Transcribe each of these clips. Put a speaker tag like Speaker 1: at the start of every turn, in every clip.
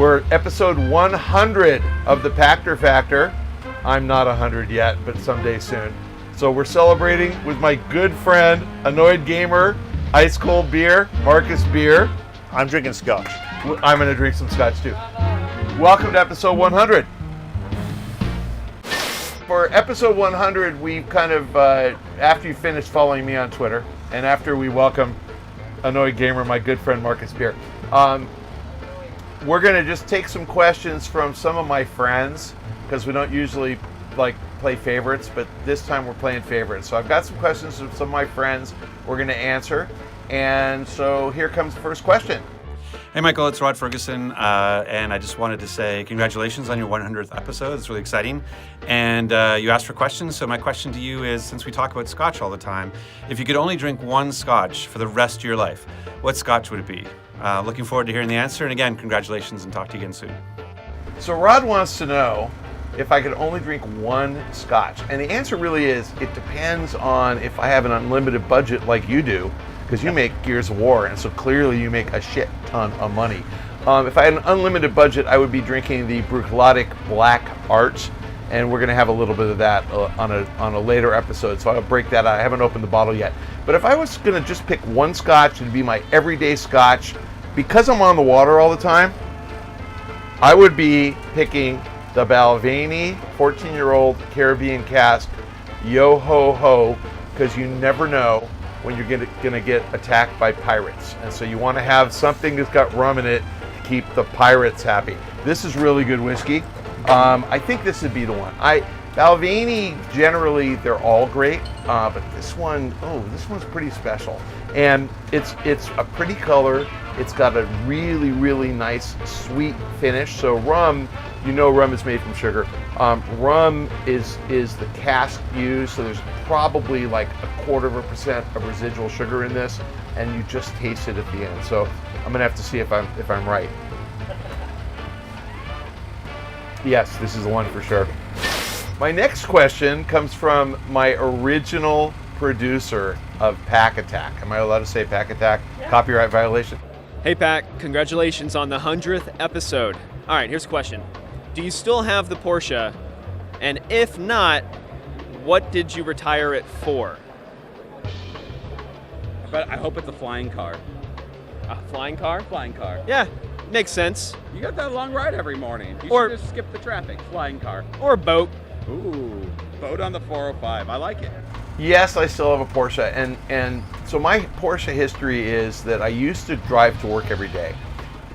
Speaker 1: We're episode 100 of the Pachter Factor. I'm not 100 yet, but someday soon. So we're celebrating with my good friend, Annoyed Gamer, ice cold beer, Marcus Beer.
Speaker 2: I'm drinking scotch.
Speaker 1: I'm going to drink some scotch too. Welcome to episode 100. For episode 100, we kind of, after you finish following me on Twitter, and after we welcome Annoyed Gamer, my good friend Marcus Beer, we're going to just take some questions from some of my friends, because we don't usually play favorites, but this time we're playing favorites. So I've got some questions from some of my friends we're going to answer. And so here comes the first question.
Speaker 3: Hey Michael, it's Rod Ferguson, and I just wanted to say congratulations on your 100th episode. It's really exciting. And you asked for questions, so my question to you is, since we talk about scotch all the time, if you could only drink one scotch for the rest of your life, what scotch would it be? Looking forward to hearing the answer, and again, congratulations, and talk to you again soon.
Speaker 1: So Rod wants to know if I could only drink one scotch. And the answer really is, it depends on if I have an unlimited budget like you do, because you make Gears of War, and so clearly you make a shit ton of money. If I had an unlimited budget, I would be drinking the Bruichladdich Black Art, and we're gonna have a little bit of that on a later episode, so I'll break that out. I haven't opened the bottle yet. But if I was gonna just pick one scotch, it'd be my everyday scotch. Because I'm on the water all the time, I would be picking the Balvenie 14-year-old Caribbean cask Yo Ho Ho, because you never know when you're gonna get attacked by pirates. And so you want to have something that's got rum in it to keep the pirates happy. This is really good whiskey. I think this would be the one. Balvenie, generally, they're all great, but this one, this one's pretty special. And it's a pretty color. It's got a really, really nice, sweet finish. So rum, you know rum is made from sugar. Rum is the cask used, so there's probably like 0.25% of residual sugar in this, and you just taste it at the end. So I'm gonna have to see if I'm right. Yes, this is the one for sure. My next question comes from my original producer of Pack Attack. Am I allowed to say Pack Attack? Yeah. Copyright violation?
Speaker 4: Hey Pack, congratulations on the 100th episode. All right, here's a question. Do you still have the Porsche? And if not, what did you retire it for?
Speaker 5: But I hope it's a flying car.
Speaker 4: A flying car?
Speaker 5: Flying car.
Speaker 4: Yeah, makes sense.
Speaker 5: You got that long ride every morning. You should just skip the traffic. Flying car.
Speaker 4: Or a boat.
Speaker 5: Ooh, boat on the 405. I like it.
Speaker 1: Yes, I still have a Porsche, and so my Porsche history is that I used to drive to work every day,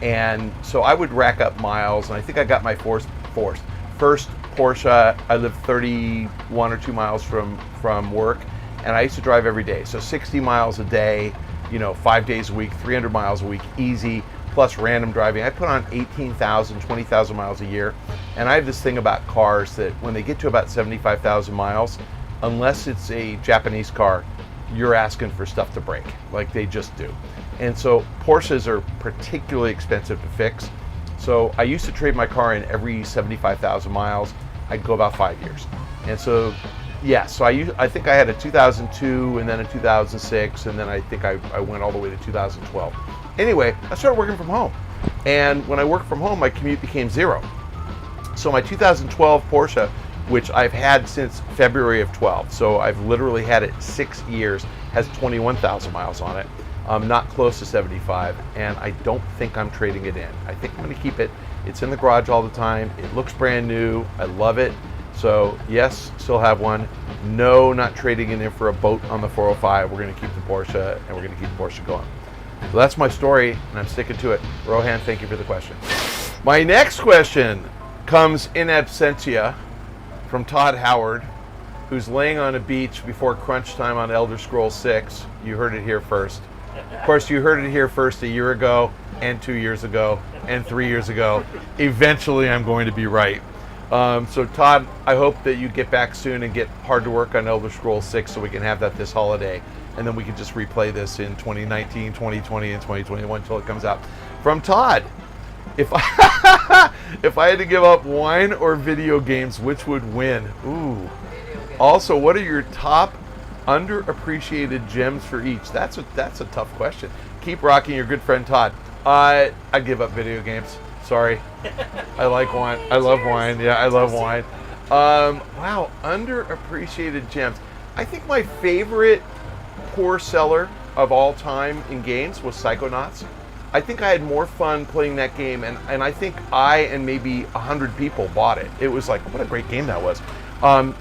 Speaker 1: and so I would rack up miles, and I think I got my first Porsche. I lived 31 or 2 miles from work, and I used to drive every day, so 60 miles a day, 5 days a week, 300 miles a week, easy, plus random driving. I put on 18,000, 20,000 miles a year, and I have this thing about cars that when they get to about 75,000 miles, unless it's a Japanese car, you're asking for stuff to break, like they just do. And so Porsches are particularly expensive to fix. So I used to trade my car in every 75,000 miles. I'd go about 5 years. And so, yeah, so I think I had a 2002 and then a 2006, and then I think I went all the way to 2012. Anyway, I started working from home. And when I worked from home, my commute became zero. So my 2012 Porsche, which I've had since February of 12, so I've literally had it 6 years, has 21,000 miles on it. I'm not close to 75, and I don't think I'm trading it in. I think I'm gonna keep it. It's in the garage all the time. It looks brand new. I love it. So yes, still have one. No, not trading it in for a boat on the 405. We're gonna keep the Porsche, and we're gonna keep the Porsche going. So that's my story, and I'm sticking to it. Rohan, thank you for the question. My next question comes in absentia from Todd Howard, who's laying on a beach before crunch time on Elder Scrolls 6. You heard it here first. Of course, you heard it here first a year ago, and 2 years ago, and 3 years ago. Eventually, I'm going to be right. So Todd, I hope that you get back soon and get hard to work on Elder Scrolls 6 so we can have that this holiday. And then we can just replay this in 2019, 2020, and 2021 until it comes out. From Todd, if I had to give up wine or video games, which would win? Ooh. Also, what are your top underappreciated gems for each? That's a tough question. Keep rocking, your good friend Todd. I give up video games. Sorry. I like wine. I love wine. Yeah, I love wine. Wow, underappreciated gems. I think my favorite poor seller of all time in games was Psychonauts. I think I had more fun playing that game, and I think I and maybe 100 people bought it. It was like, what a great game that was. I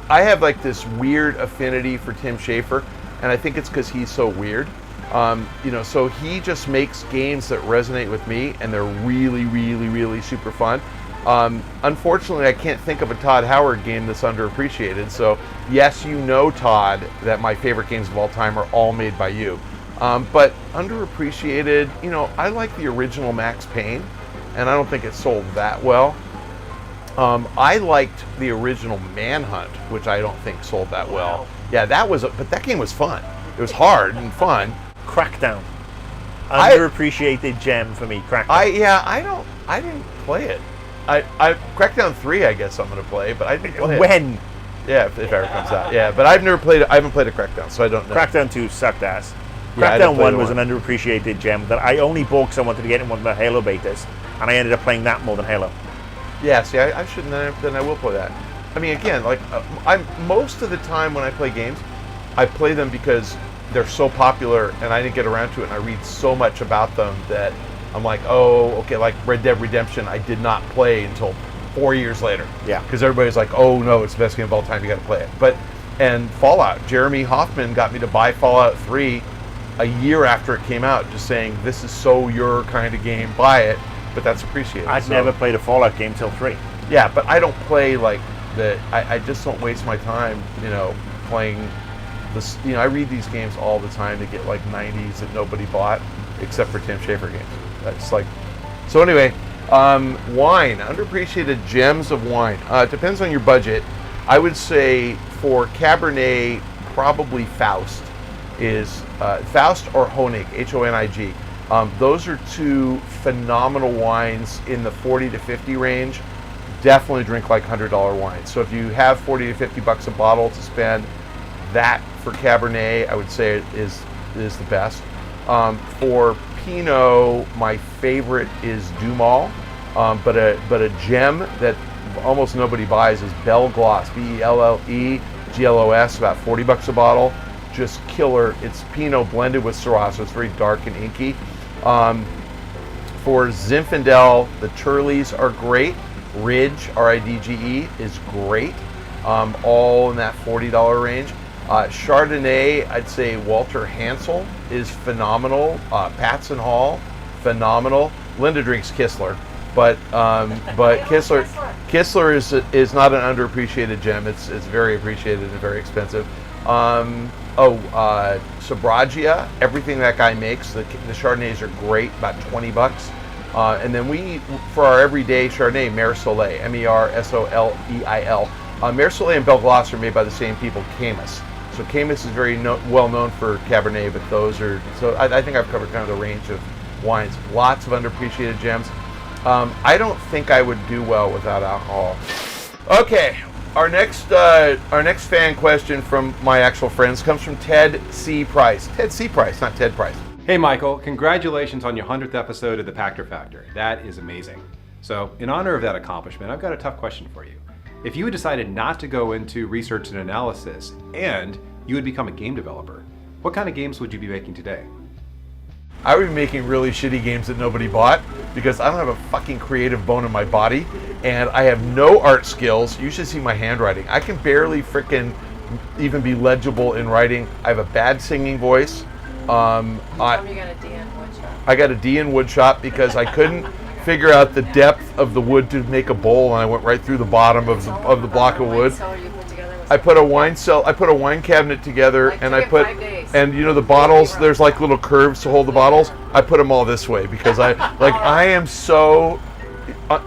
Speaker 1: have like this weird affinity for Tim Schafer, and I think it's because he's so weird. So he just makes games that resonate with me, and they're really, really, really super fun. Unfortunately, I can't think of a Todd Howard game that's underappreciated. So yes, Todd, that my favorite games of all time are all made by you. But underappreciated, I like the original Max Payne, and I don't think it sold that well. I liked the original Manhunt, which I don't think sold that well. Yeah, but that game was fun. It was hard and fun.
Speaker 2: Crackdown. Underappreciated gem for me, Crackdown.
Speaker 1: I didn't play it. Crackdown 3, I guess I'm going to play, but I didn't play it.
Speaker 2: When?
Speaker 1: Yeah, if it ever comes out. Yeah, but I've never played it. I haven't played a Crackdown, so I don't know.
Speaker 2: Crackdown 2 sucked ass.
Speaker 1: Yeah,
Speaker 2: Crackdown 1 was an underappreciated gem that I only bought because I wanted to get in one of the Halo betas, and I ended up playing that more than Halo.
Speaker 1: Yeah, see, I shouldn't. Then I will play that. I mean, again, like I'm most of the time when I play games, I play them because they're so popular, and I didn't get around to it, and I read so much about them that I'm like, oh, okay, like Red Dead Redemption, I did not play until 4 years later.
Speaker 2: Yeah.
Speaker 1: Because everybody's like, oh no, it's the best game of all time, you got to play it. And Fallout, Jeremy Hoffman got me to buy Fallout 3 a year after it came out, just saying, this is so your kind of game, buy it. But that's appreciated.
Speaker 2: I'd never played a Fallout game till 3.
Speaker 1: Yeah, but I don't play like the. I just don't waste my time, playing this. I read these games all the time to get like 90s that nobody bought, except for Tim Schafer games. That's like. So anyway, wine, underappreciated gems of wine. Depends on your budget. I would say for Cabernet, probably Faust is Faust or Honig, Honig. Those are two phenomenal wines in the 40 to 50 range. Definitely drink like $100 wines. So if you have 40 to 50 bucks a bottle to spend, that for Cabernet, I would say is the best. For Pinot, my favorite is Dumal, but a gem that almost nobody buys is Belle Gloss, Belleglos, about 40 bucks a bottle. Just killer. It's Pinot blended with Syrah, so it's very dark and inky. For Zinfandel, the Turleys are great. Ridge, Ridge, is great. All in that $40 range. Chardonnay, I'd say Walter Hansel is phenomenal. Patson Hall, phenomenal. Linda drinks Kistler, but Kistler is not an underappreciated gem. It's very appreciated and very expensive. Sobragia, everything that guy makes, the Chardonnays are great, about 20 bucks. And then for our everyday Chardonnay, Mer Soleil, Mersoleil. Mer Soleil and Belle Gloss are made by the same people, Camus. So Camus is very well known for Cabernet, but those are, so I think I've covered kind of the range of wines. Lots of underappreciated gems. I don't think I would do well without alcohol. Okay. Our next fan question from my actual friends comes from Ted C. Price. Ted C. Price, not Ted Price.
Speaker 6: Hey Michael, congratulations on your 100th episode of the Pachter Factor. That is amazing. So, in honor of that accomplishment, I've got a tough question for you. If you had decided not to go into research and analysis, and you would become a game developer, what kind of games would you be making today?
Speaker 1: I would be making really shitty games that nobody bought because I don't have a fucking creative bone in my body and I have no art skills. You should see my handwriting. I can barely frickin' even be legible in writing. I have a bad singing voice.
Speaker 7: You got a D in woodshop.
Speaker 1: I got a D in woodshop because I couldn't figure out the depth of the wood to make a bowl, and I went right through the bottom of the block of wood. I put a wine cabinet together, and I put, and the bottles, there's like little curves to hold the bottles. I put them all this way because I am so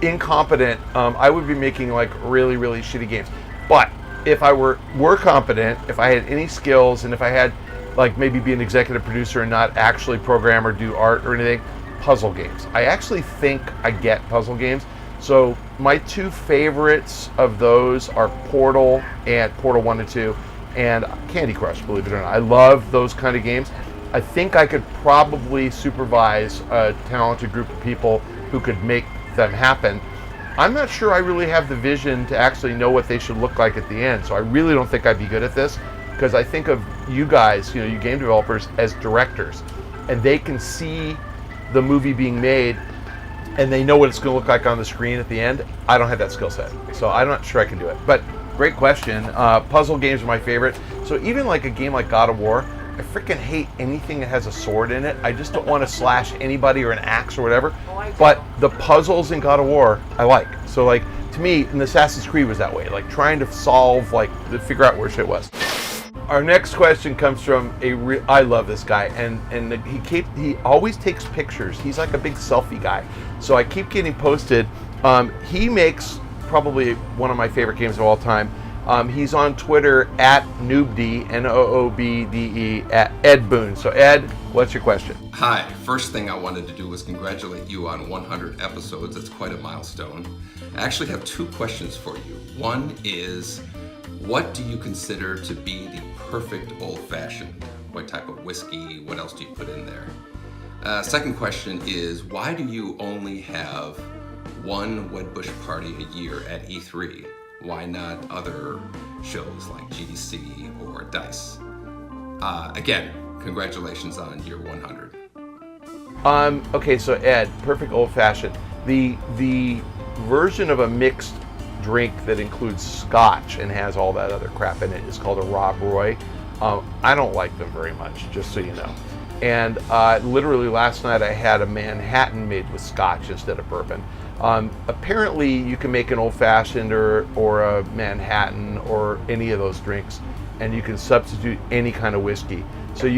Speaker 1: incompetent. I would be making like really, really shitty games. But if I were competent, if I had any skills, and if I had like maybe be an executive producer and not actually program or do art or anything, puzzle games. I actually think I get puzzle games. So my two favorites of those are Portal 1 and 2, and Candy Crush, believe it or not. I love those kind of games. I think I could probably supervise a talented group of people who could make them happen. I'm not sure I really have the vision to actually know what they should look like at the end. So I really don't think I'd be good at this, because I think of you guys, you game developers, as directors, and they can see the movie being made and they know what it's going to look like on the screen at the end. I don't have that skill set, so I'm not sure I can do it. But great question. Puzzle games are my favorite. So even like a game like God of War, I freaking hate anything that has a sword in it. I just don't want to slash anybody or an axe or whatever. But the puzzles in God of War, I like. So like, to me, in Assassin's Creed was that way. Like trying to solve, like to figure out where shit was. Our next question comes from I love this guy, and he always takes pictures. He's like a big selfie guy. So I keep getting posted. He makes probably one of my favorite games of all time. He's on Twitter at Noobde, Noobde, at Ed Boone. So Ed, what's your question?
Speaker 8: Hi, first thing I wanted to do was congratulate you on 100 episodes. It's quite a milestone. I actually have two questions for you. One is, what do you consider to be the perfect old-fashioned? What type of whiskey? What else do you put in there? Second question is, why do you only have one Wedbush party a year at E3? Why not other shows like GDC or DICE? Again, congratulations on year 100.
Speaker 1: Okay, so Ed, perfect old-fashioned. The version of a mixed drink that includes scotch and has all that other crap in it is called a Rob Roy. I don't like them very much, just so you know. And literally last night I had a Manhattan made with scotch instead of bourbon. Apparently you can make an old-fashioned or a Manhattan or any of those drinks, and you can substitute any kind of whiskey. So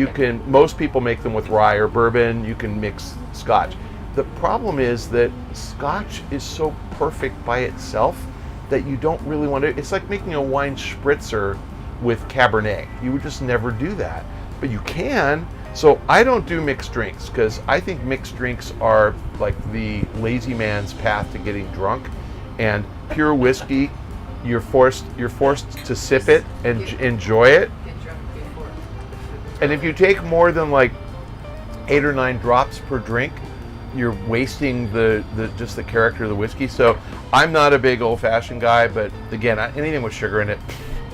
Speaker 1: most people make them with rye or bourbon. You can mix scotch. The problem is that scotch is so perfect by itself that you don't really want to. It's like making a wine spritzer with Cabernet. You would just never do that, but you can. So I don't do mixed drinks because I think mixed drinks are like the lazy man's path to getting drunk. And pure whiskey, you're forced to sip it and enjoy it. And if you take more than like 8 or 9 drops per drink, you're wasting just the character of the whiskey. So I'm not a big old-fashioned guy, but again, anything with sugar in it,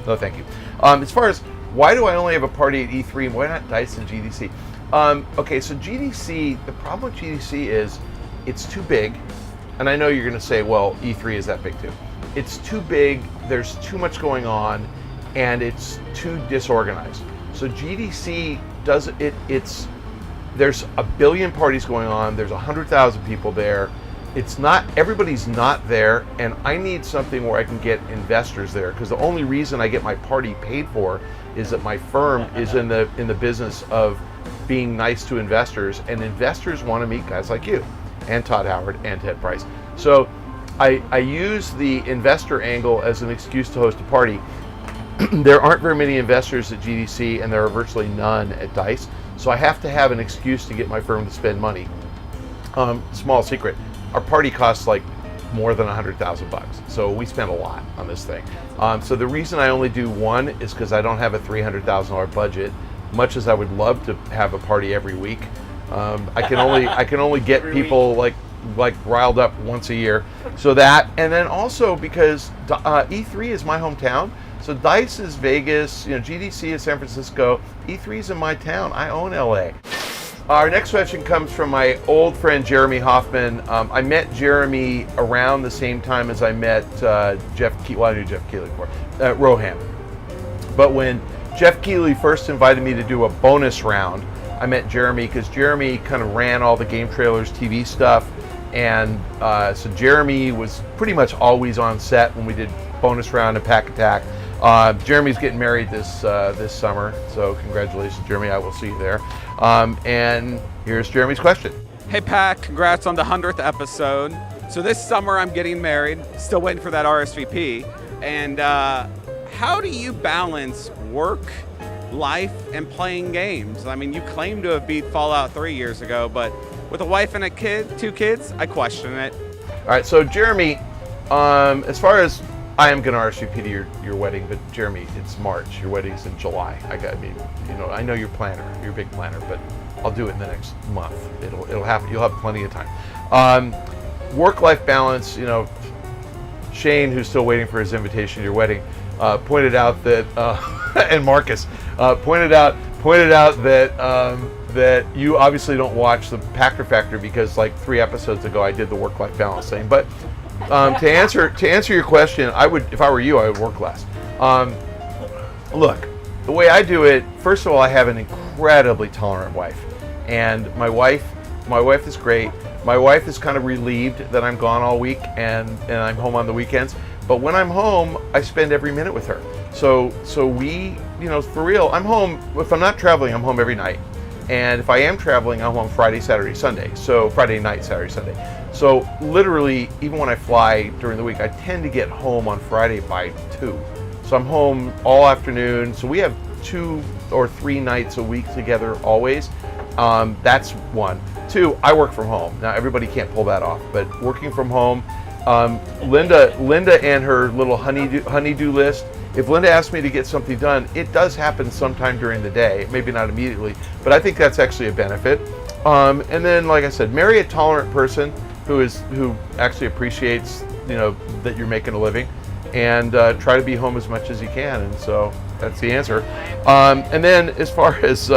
Speaker 1: no thank you. As far as why do I only have a party at E3 and why not DICE and GDC? Okay, so GDC, the problem with GDC is it's too big, and I know you're going to say, well, E3 is that big too. It's too big, there's too much going on, and it's too disorganized. So GDC does there's a billion parties going on, there's 100,000 people there. Everybody's not there, and I need something where I can get investors there, because the only reason I get my party paid for is that my firm is in the business of being nice to investors, and investors want to meet guys like you and Todd Howard and Ted Price. So I use the investor angle as an excuse to host a party. There aren't very many investors at GDC, and there are virtually none at DICE. So I have to have an excuse to get my firm to spend money. Small secret, our party costs like more than $100,000. So we spend a lot on this thing. So the reason I only do one is because I don't have a $300,000 budget, much as I would love to have a party every week. I can only get people like riled up once a year. So that, and then also because E3 is my hometown. So DICE is Vegas, GDC is San Francisco, E3 is in my town. I own LA. Our next question comes from my old friend Jeremy Hoffman. I met Jeremy around the same time as I met Jeff Keighley. Well, I knew Jeff Keighley before, Rohan. But when Jeff Keighley first invited me to do a bonus round, I met Jeremy because Jeremy kind of ran all the Game Trailers TV stuff. And so Jeremy was pretty much always on set when we did bonus round and Pack Attack. Jeremy's getting married this summer, so congratulations, Jeremy. I will see you there. And here's Jeremy's question.
Speaker 5: Hey, Pat, congrats on the 100th episode. So this summer I'm getting married, still waiting for that RSVP. And how do you balance work, life, and playing games? I mean, you claim to have beat Fallout 3 years ago, but with a wife and a kid, 2 kids, I question it.
Speaker 1: All right, so Jeremy, as far as I am going to RSVP to your wedding, but Jeremy, it's March. Your wedding's in July. I know you're a planner. You're a big planner, but I'll do it in the next month. It'll happen. You'll have plenty of time. work-life balance, Shane, who's still waiting for his invitation to your wedding, pointed out that, and Marcus pointed out that you obviously don't watch the Pachter Factor because like 3 episodes ago I did the work-life balance thing. But to answer your question, I would, if I were you, I would work less. Look, the way I do it, first of all, I have an incredibly tolerant wife, and my wife is great. My wife is kind of relieved that I'm gone all week and I'm home on the weekends. But when I'm home, I spend every minute with her. So we, for real, I'm home. If I'm not traveling, I'm home every night. And if I am traveling, I'm home Friday, Saturday, Sunday. So Friday night, Saturday, Sunday. So literally, even when I fly during the week, I tend to get home on Friday by 2. So I'm home all afternoon. So we have 2 or 3 nights a week together always. That's one. 2, I work from home. Now everybody can't pull that off, but working from home, Linda and her little honey-do list. If Linda asks me to get something done, it does happen sometime during the day, maybe not immediately, but I think that's actually a benefit. And then, like I said, marry a tolerant person who actually appreciates, that you're making a living, and try to be home as much as you can. And so that's the answer. And then as far as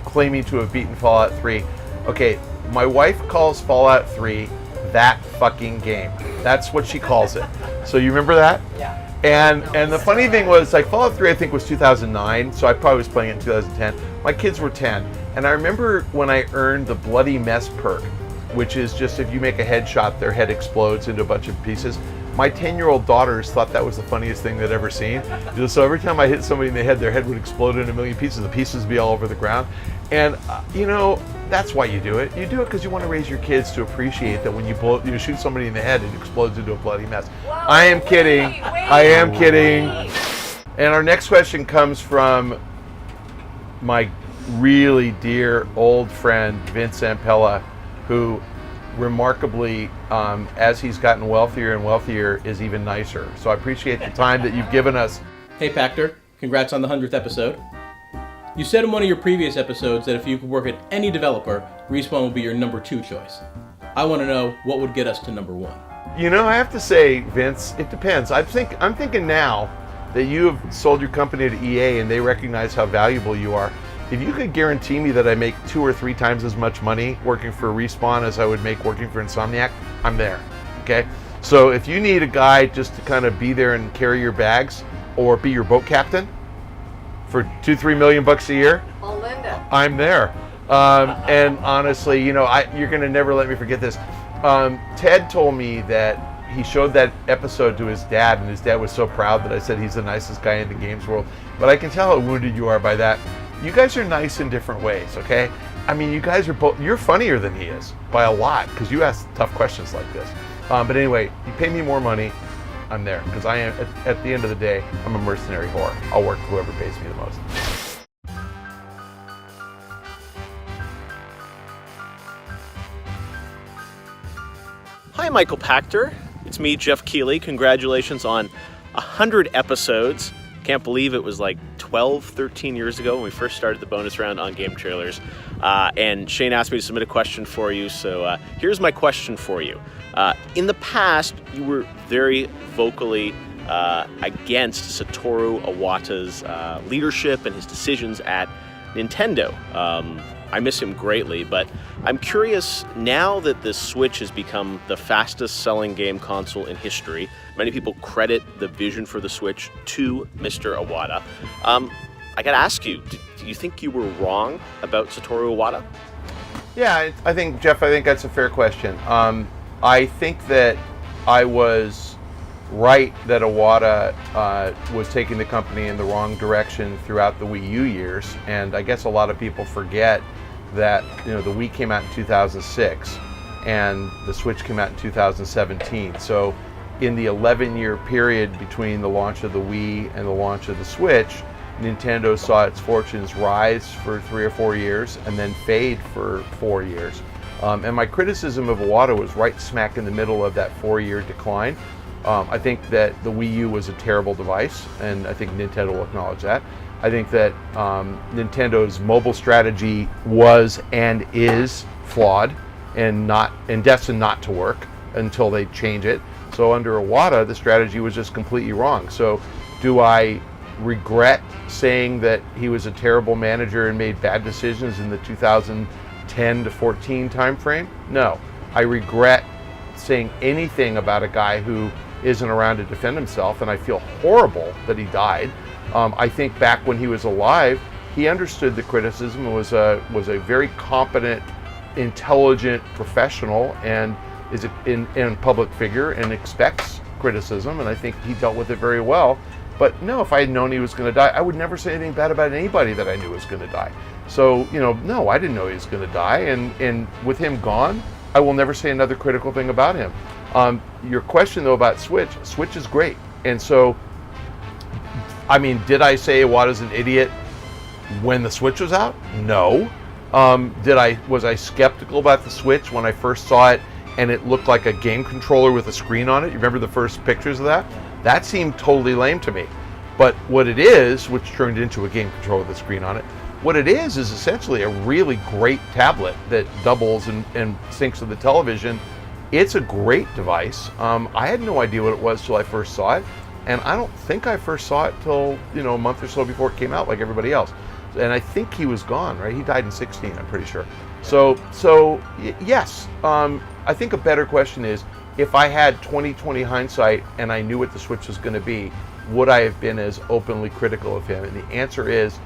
Speaker 1: claiming to have beaten Fallout 3, okay, my wife calls Fallout 3 that fucking game. That's what she calls it. So you remember that?
Speaker 7: Yeah.
Speaker 1: And the funny thing was, like, Fallout 3 I think was 2009, so I probably was playing it in 2010. My kids were 10, and I remember when I earned the Bloody Mess perk, which is just if you make a headshot, their head explodes into a bunch of pieces. My 10-year-old daughters thought that was the funniest thing they'd ever seen. So every time I hit somebody in the head, their head would explode into a million pieces. The pieces would be all over the ground. And, that's why you do it. You do it because you want to raise your kids to appreciate that when you shoot somebody in the head, it explodes into a bloody mess.
Speaker 7: Whoa,
Speaker 1: I am kidding. I am kidding. And our next question comes from my really dear old friend, Vince Zampella, who remarkably, as he's gotten wealthier and wealthier, is even nicer. So I appreciate the time that you've given us.
Speaker 9: Hey Pachter, congrats on the 100th episode. You said in one of your previous episodes that if you could work at any developer, Respawn would be your number 2 choice. I want to know what would get us to number 1.
Speaker 1: I have to say, Vince, it depends. I'm thinking now that you have sold your company to EA and they recognize how valuable you are. If you could guarantee me that I make 2 or 3 times as much money working for Respawn as I would make working for Insomniac, I'm there. Okay? So if you need a guy just to kind of be there and carry your bags or be your boat captain for $2-3 million a year,
Speaker 7: Oh, Linda.
Speaker 1: I'm there. And honestly, you're gonna never let me forget this. Ted told me that he showed that episode to his dad, and his dad was so proud that I said he's the nicest guy in the games world. But I can tell how wounded you are by that. You guys are nice in different ways, okay? I mean, you guys are both, you're funnier than he is by a lot because you ask tough questions like this. But anyway, you pay me more money, I'm there, because I am, at the end of the day, I'm a mercenary whore. I'll work for whoever pays me the most.
Speaker 10: Hi, Michael Pachter. It's me, Jeff Keighley. Congratulations on 100 episodes. Can't believe it was like 12, 13 years ago when we first started the bonus round on game trailers. And Shane asked me to submit a question for you, so here's my question for you. In the past, you were very vocally against Satoru Iwata's leadership and his decisions at Nintendo. I miss him greatly, but I'm curious, now that the Switch has become the fastest selling game console in history, many people credit the vision for the Switch to Mr. Iwata. I gotta ask you, do you think you were wrong about Satoru Iwata?
Speaker 1: Yeah, I think, Jeff, that's a fair question. I think that I was right that Iwata was taking the company in the wrong direction throughout the Wii U years, and I guess a lot of people forget that the Wii came out in 2006 and the Switch came out in 2017. So in the 11-year period between the launch of the Wii and the launch of the Switch, Nintendo saw its fortunes rise for 3 or 4 years and then fade for 4 years. And my criticism of Iwata was right smack in the middle of that 4-year decline. I think that the Wii U was a terrible device, and I think Nintendo will acknowledge that. I think that Nintendo's mobile strategy was and is flawed. and destined not to work until they change it. So under Iwata, the strategy was just completely wrong. So do I regret saying that he was a terrible manager and made bad decisions in the 2010 to 14 timeframe? No. I regret saying anything about a guy who isn't around to defend himself, and I feel horrible that he died. I think back when he was alive, he understood the criticism and was a very competent, intelligent professional, and is in public figure and expects criticism, and I think he dealt with it very well. But no, if I had known he was going to die, I would never say anything bad about anybody that I knew was going to die. So, no, I didn't know he was going to die, and with him gone, I will never say another critical thing about him. Your question though about Switch is great, and so, I mean, did I say Iwata's an idiot when the Switch was out? No. Was I skeptical about the Switch when I first saw it and it looked like a game controller with a screen on it? You remember the first pictures of that? That seemed totally lame to me. But what it is, which turned into a game controller with a screen on it, what it is essentially a really great tablet that doubles and syncs with the television. It's a great device. I had no idea what it was till I first saw it, and I don't think I first saw it till a month or so before it came out, like everybody else. And I think he was gone, right? He died in 16, I'm pretty sure. So yes. I think a better question is, if I had 20/20 hindsight and I knew what the Switch was going to be, would I have been as openly critical of him? And the answer is,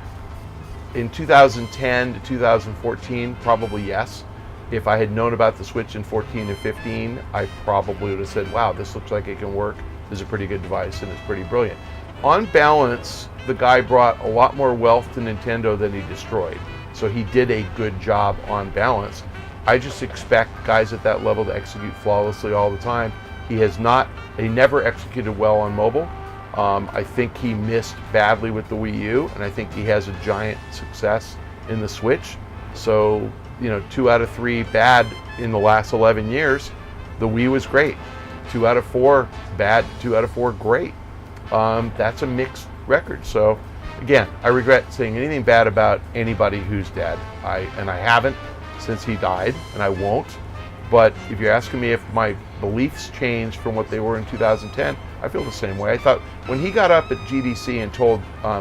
Speaker 1: in 2010 to 2014, probably yes. If I had known about the Switch in 14 and 15, I probably would have said, wow, this looks like it can work. This is a pretty good device and it's pretty brilliant. On balance, the guy brought a lot more wealth to Nintendo than he destroyed. So he did a good job on balance. I just expect guys at that level to execute flawlessly all the time. He never executed well on mobile. I think he missed badly with the Wii U, and I think he has a giant success in the Switch. So, 2 out of 3 bad in the last 11 years. The Wii was great. 2 out of 4 bad, 2 out of 4 great. That's a mixed record. So, again, I regret saying anything bad about anybody who's dead. I haven't since he died, and I won't. But if you're asking me if my beliefs changed from what they were in 2010, I feel the same way. I thought when he got up at GDC and told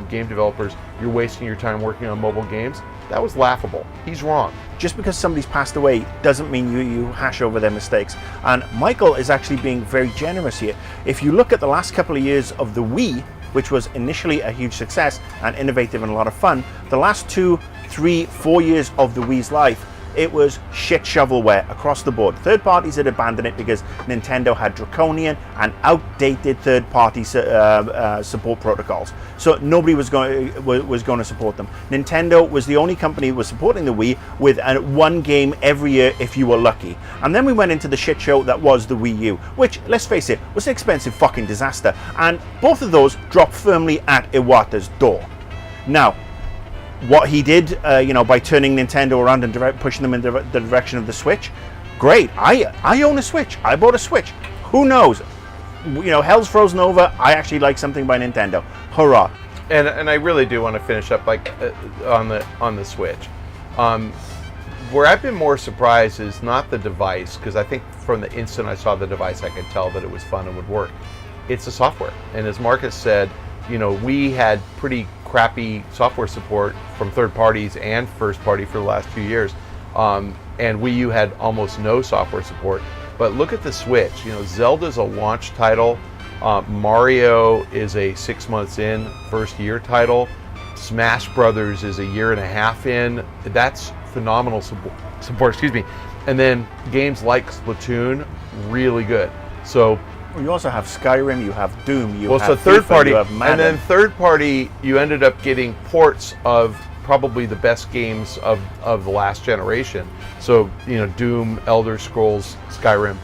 Speaker 1: game developers, you're wasting your time working on mobile games, that was laughable. He's wrong.
Speaker 2: Just because somebody's passed away doesn't mean you hash over their mistakes. And Michael is actually being very generous here. If you look at the last couple of years of the Wii, which was initially a huge success and innovative and a lot of fun, the last 2, 3, 4 years of the Wii's life, it was shit shovelware across the board. Third parties had abandoned it because Nintendo had draconian and outdated third-party support protocols. So nobody was going to support them. Nintendo was the only company who was supporting the Wii with one game every year if you were lucky. And then we went into the shit show that was the Wii U, which, let's face it, was an expensive fucking disaster. And both of those dropped firmly at Iwata's door. Now, what he did, by turning Nintendo around and pushing them in the direction of the Switch, great. I own a Switch. I bought a Switch. Who knows? Hell's frozen over. I actually like something by Nintendo. Hurrah!
Speaker 1: And I really do want to finish up on the Switch. Where I've been more surprised is not the device, because I think from the instant I saw the device, I could tell that it was fun and would work. It's the software, and as Marcus said, we had pretty crappy software support from third parties and first party for the last 2 years, and Wii U had almost no software support. But look at the Switch. Zelda's a launch title. Mario is a 6 months in, first year title. Smash Brothers is a year and a half in. That's phenomenal support. Excuse me. And then games like Splatoon, really good. So.
Speaker 2: You also have Skyrim, you have Doom, you have
Speaker 1: so third
Speaker 2: FIFA,
Speaker 1: party,
Speaker 2: you have Madden.
Speaker 1: And then third party, you ended up getting ports of probably the best games of the last generation. So, Doom, Elder Scrolls, Skyrim,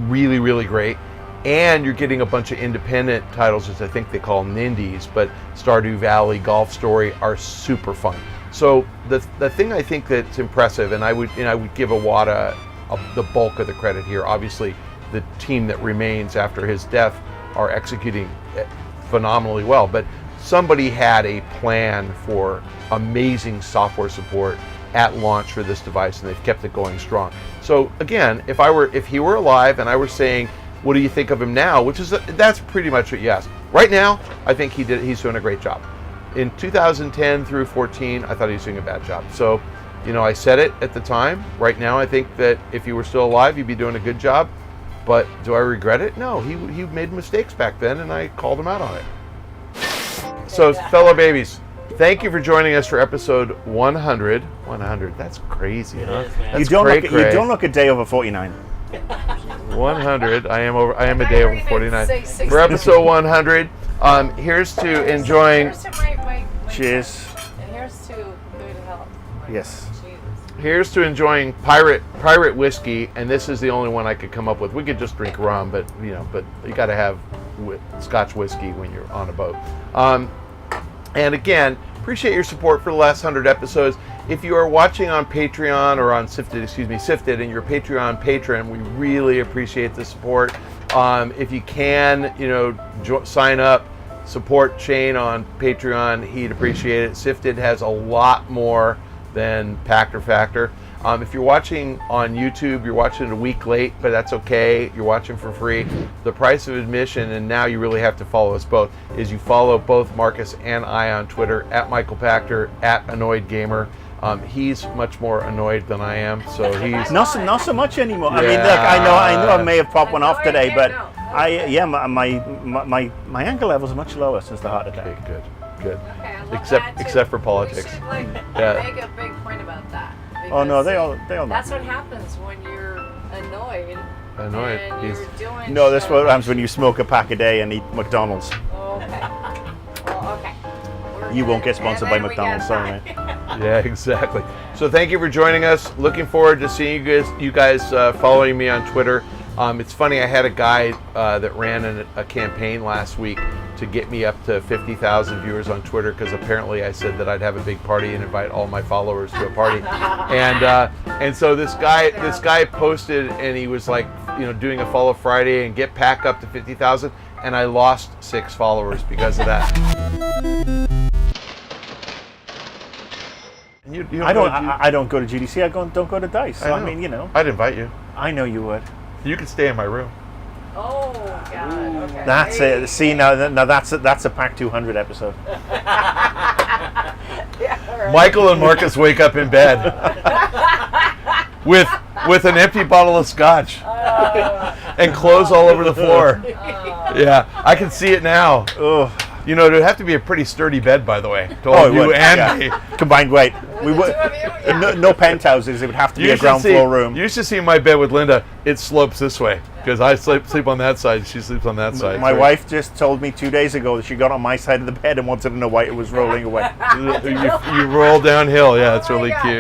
Speaker 1: really, really great. And you're getting a bunch of independent titles, as I think they call them Nindies, but Stardew Valley, Golf Story are super fun. So the thing I think that's impressive, and I would give Iwata the bulk of the credit here, obviously. The team that remains after his death are executing phenomenally well, but somebody had a plan for amazing software support at launch for this device, and they've kept it going strong. So again, if he were alive and I were saying, what do you think of him now? That's pretty much what you asked. Right now, I think he's doing a great job. In 2010 through 14, I thought he was doing a bad job. So, I said it at the time. Right now, I think that if he were still alive, he'd be doing a good job. But do I regret it? No, he made mistakes back then, and I called him out on it. So, fellow babies, thank you for joining us for episode 100. 100, that's crazy, huh?
Speaker 2: You don't look a day over 49.
Speaker 1: 100. I am a day over 49. For episode 100, here's to enjoying.
Speaker 2: Cheers.
Speaker 7: And here's to good health.
Speaker 2: Yes.
Speaker 1: Here's to enjoying pirate whiskey, and this is the only one I could come up with. We could just drink rum, but you got to have Scotch whiskey when you're on a boat. And again, appreciate your support for the last 100 episodes. If you are watching on Patreon or on SIFTD, and you're a Patreon patron, we really appreciate the support. If you can, sign up, support Shane on Patreon. He'd appreciate it. SIFTD has a lot more than Pachter Factor. If you're watching on YouTube, you're watching it a week late, but that's okay. You're watching for free. The price of admission, and now you really have to follow us both, is you follow both Marcus and I on Twitter, at Michael Pachter, at Annoyed Gamer. He's much more annoyed than I am, so he's
Speaker 2: not so much anymore.
Speaker 1: Yeah.
Speaker 2: I mean, look, I know I may have popped one off today, but my anger levels are much lower since the heart attack.
Speaker 1: Okay, good.
Speaker 7: Okay,
Speaker 1: Except for politics.
Speaker 7: We should make a big point about that.
Speaker 2: Oh no, they all know.
Speaker 7: That's what happens when you're annoyed.
Speaker 1: Annoyed.
Speaker 7: And you're doing
Speaker 2: No, that's what happens when you smoke a pack a day and eat McDonald's.
Speaker 7: Okay. Well, okay.
Speaker 2: You won't get sponsored by McDonald's, sorry, mate.
Speaker 1: Yeah, exactly. So thank you for joining us. Looking forward to seeing you guys following me on Twitter. It's funny, I had a guy that ran a campaign last week to get me up to 50,000 viewers on Twitter, because apparently I said that I'd have a big party and invite all my followers to a party. And so this guy posted, and he was like, doing a Follow Friday and get Pack up to 50,000, and I lost 6 followers because of that.
Speaker 2: I don't go to GDC. I don't go to DICE. So I mean,
Speaker 1: I'd invite you.
Speaker 2: I know you would.
Speaker 1: You could stay in my room.
Speaker 7: Oh God. Okay.
Speaker 2: That's it. See now that's a Pack 200 episode.
Speaker 7: Yeah, right.
Speaker 1: Michael and Marcus wake up in bed with an empty bottle of scotch and clothes all over the floor. Yeah, I can see it now.
Speaker 2: Oh.
Speaker 1: It would have to be a pretty sturdy bed, by the way. To all you and me.
Speaker 2: Combined weight. We would no penthouses. It would have to be a ground floor room.
Speaker 1: You should see my bed with Linda. It slopes this way because I sleep on that side. She sleeps on that side.
Speaker 2: My wife just told me 2 days ago that she got on my side of the bed and wanted to know why it was rolling away.
Speaker 1: You roll downhill. Yeah, it's really cute.